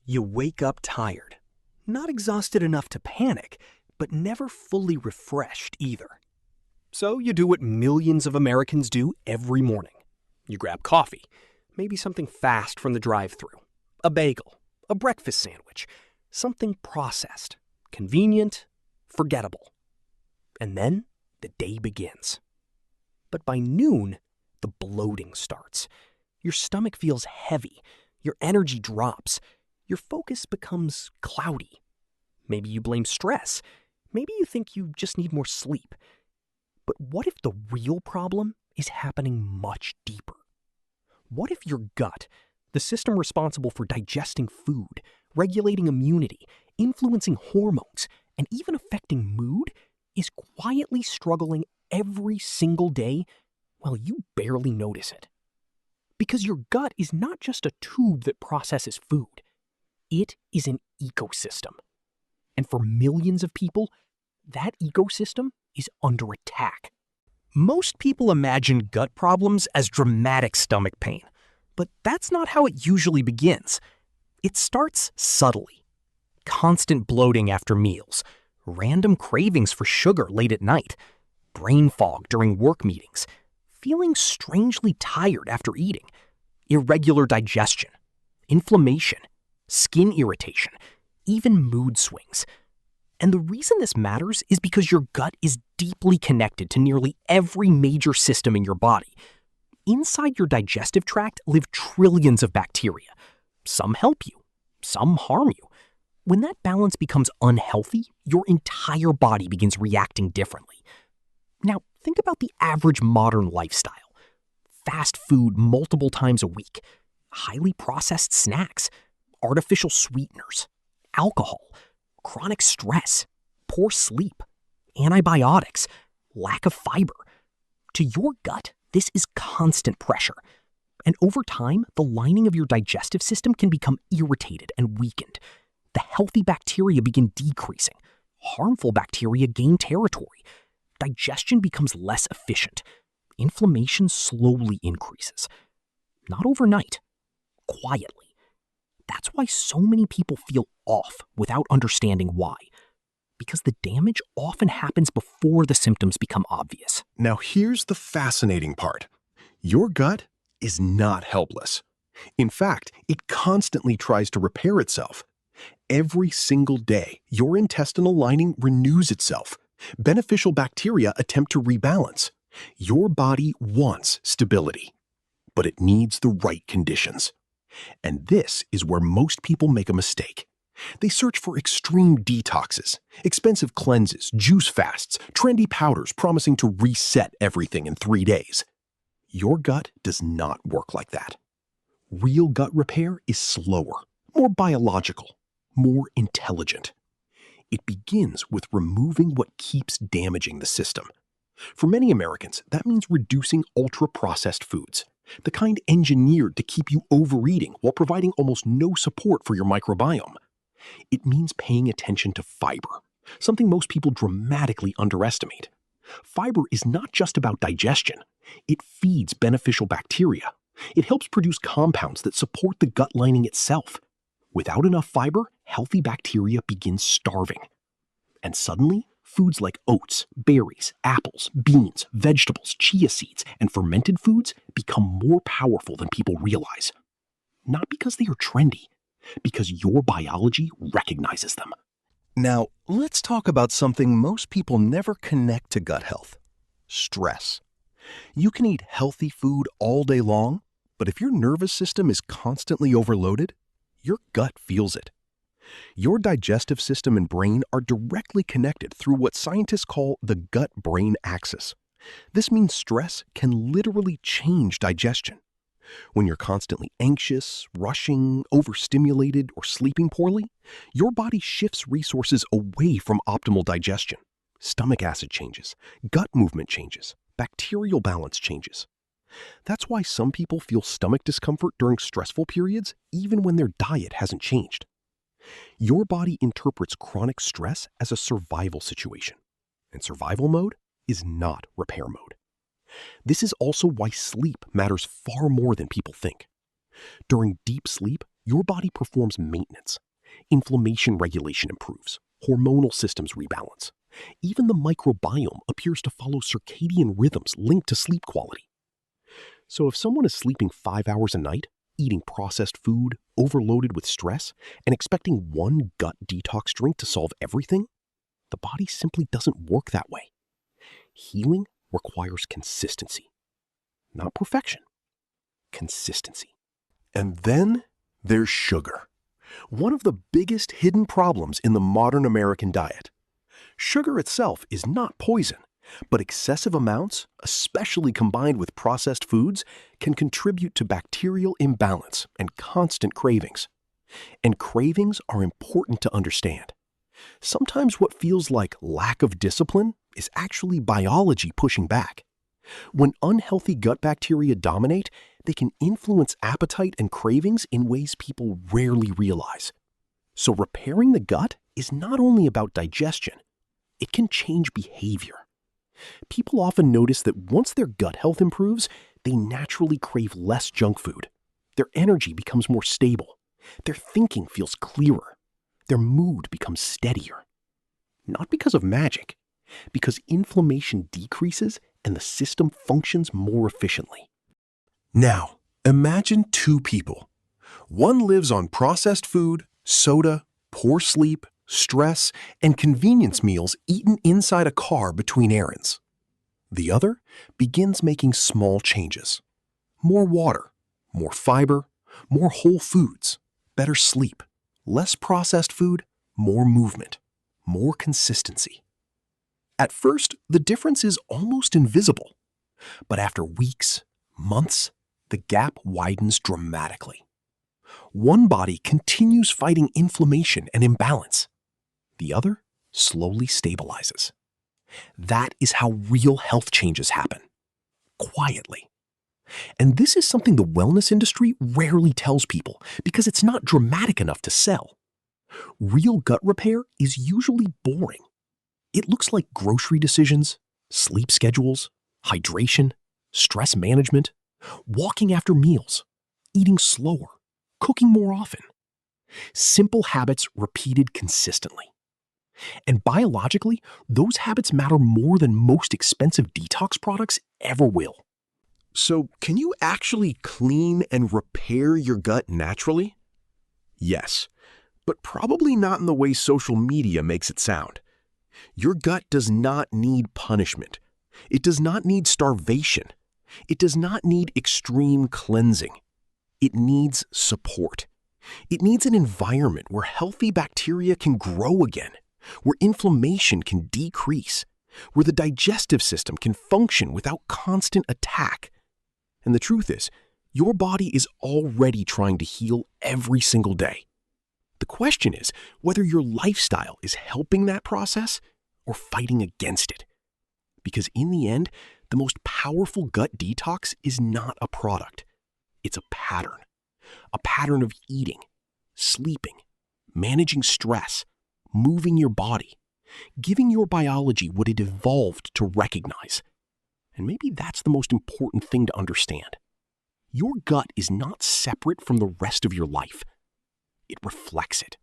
You wake up tired, not exhausted enough to panic, but never fully refreshed either. So you do what millions of Americans do every morning. You grab coffee, maybe something fast from the drive-thru, a bagel, a breakfast sandwich, something processed, convenient, forgettable. And then the day begins. But by noon, the bloating starts. Your stomach feels heavy, your energy drops, your focus becomes cloudy. Maybe you blame stress. Maybe you think you just need more sleep. But what if the real problem is happening much deeper? What if your gut, the system responsible for digesting food, regulating immunity, influencing hormones, and even affecting mood, is quietly struggling every single day while you barely notice it? Because your gut is not just a tube that processes food. It is an ecosystem. And for millions of people, that ecosystem is under attack. Most people imagine gut problems as dramatic stomach pain, but that's not how it usually begins. It starts subtly. Constant bloating after meals, random cravings for sugar late at night, brain fog during work meetings, feeling strangely tired after eating, irregular digestion, inflammation, skin irritation, even mood swings. And the reason this matters is because your gut is deeply connected to nearly every major system in your body. Inside your digestive tract live trillions of bacteria. Some help you, some harm you. When that balance becomes unhealthy, your entire body begins reacting differently. Now, think about the average modern lifestyle. Fast food multiple times a week, highly processed snacks, artificial sweeteners, alcohol, chronic stress, poor sleep, antibiotics, lack of fiber. To your gut, this is constant pressure. And over time, the lining of your digestive system can become irritated and weakened. The healthy bacteria begin decreasing. Harmful bacteria gain territory. Digestion becomes less efficient. Inflammation slowly increases. Not overnight, quietly. That's why so many people feel off without understanding why. Because the damage often happens before the symptoms become obvious. Now here's the fascinating part. Your gut is not helpless. In fact, it constantly tries to repair itself. Every single day, your intestinal lining renews itself. Beneficial bacteria attempt to rebalance. Your body wants stability, but it needs the right conditions. And this is where most people make a mistake. They search for extreme detoxes, expensive cleanses, juice fasts, trendy powders promising to reset everything in 3 days. Your gut does not work like that. Real gut repair is slower, more biological, more intelligent. It begins with removing what keeps damaging the system. For many Americans, that means reducing ultra-processed foods, the kind engineered to keep you overeating while providing almost no support for your microbiome. It means paying attention to fiber, something most people dramatically underestimate. Fiber is not just about digestion. It feeds beneficial bacteria. It helps produce compounds that support the gut lining itself. Without enough fiber, healthy bacteria begin starving. And suddenly, foods like oats, berries, apples, beans, vegetables, chia seeds, and fermented foods become more powerful than people realize. Not because they are trendy, because your biology recognizes them. Now, let's talk about something most people never connect to gut health: stress. You can eat healthy food all day long, but if your nervous system is constantly overloaded, your gut feels it. Your digestive system and brain are directly connected through what scientists call the gut-brain axis. This means stress can literally change digestion. When you're constantly anxious, rushing, overstimulated, or sleeping poorly, your body shifts resources away from optimal digestion. Stomach acid changes, gut movement changes, bacterial balance changes. That's why some people feel stomach discomfort during stressful periods, even when their diet hasn't changed. Your body interprets chronic stress as a survival situation, and survival mode is not repair mode. This is also why sleep matters far more than people think. During deep sleep, your body performs maintenance. Inflammation regulation improves. Hormonal systems rebalance. Even the microbiome appears to follow circadian rhythms linked to sleep quality. So if someone is sleeping 5 hours a night, eating processed food, overloaded with stress, and expecting one gut detox drink to solve everything, the body simply doesn't work that way. Healing requires consistency. Not perfection. Consistency. And then there's sugar. One of the biggest hidden problems in the modern American diet. Sugar itself is not poison, but excessive amounts, especially combined with processed foods, can contribute to bacterial imbalance and constant cravings. And cravings are important to understand. Sometimes what feels like lack of discipline is actually biology pushing back. When unhealthy gut bacteria dominate, they can influence appetite and cravings in ways people rarely realize. So repairing the gut is not only about digestion, it can change behavior. People often notice that once their gut health improves, they naturally crave less junk food. Their energy becomes more stable. Their thinking feels clearer. Their mood becomes steadier. Not because of magic, because inflammation decreases and the system functions more efficiently. Now, imagine two people. One lives on processed food, soda, poor sleep, stress, and convenience meals eaten inside a car between errands. The other begins making small changes. More water, more fiber, more whole foods, better sleep, less processed food, more movement, more consistency. At first, the difference is almost invisible. But after weeks, months, the gap widens dramatically. One body continues fighting inflammation and imbalance. The other slowly stabilizes. That is how real health changes happen. Quietly. And this is something the wellness industry rarely tells people because it's not dramatic enough to sell. Real gut repair is usually boring. It looks like grocery decisions, sleep schedules, hydration, stress management, walking after meals, eating slower, cooking more often. Simple habits repeated consistently. And biologically, those habits matter more than most expensive detox products ever will. So, can you actually clean and repair your gut naturally? Yes, but probably not in the way social media makes it sound. Your gut does not need punishment. It does not need starvation. It does not need extreme cleansing. It needs support. It needs an environment where healthy bacteria can grow again, where inflammation can decrease, where the digestive system can function without constant attack. And the truth is, your body is already trying to heal every single day. The question is whether your lifestyle is helping that process or fighting against it. Because in the end, the most powerful gut detox is not a product. It's a pattern. A pattern of eating, sleeping, managing stress, moving your body, giving your biology what it evolved to recognize. And maybe that's the most important thing to understand. Your gut is not separate from the rest of your life. It reflects it.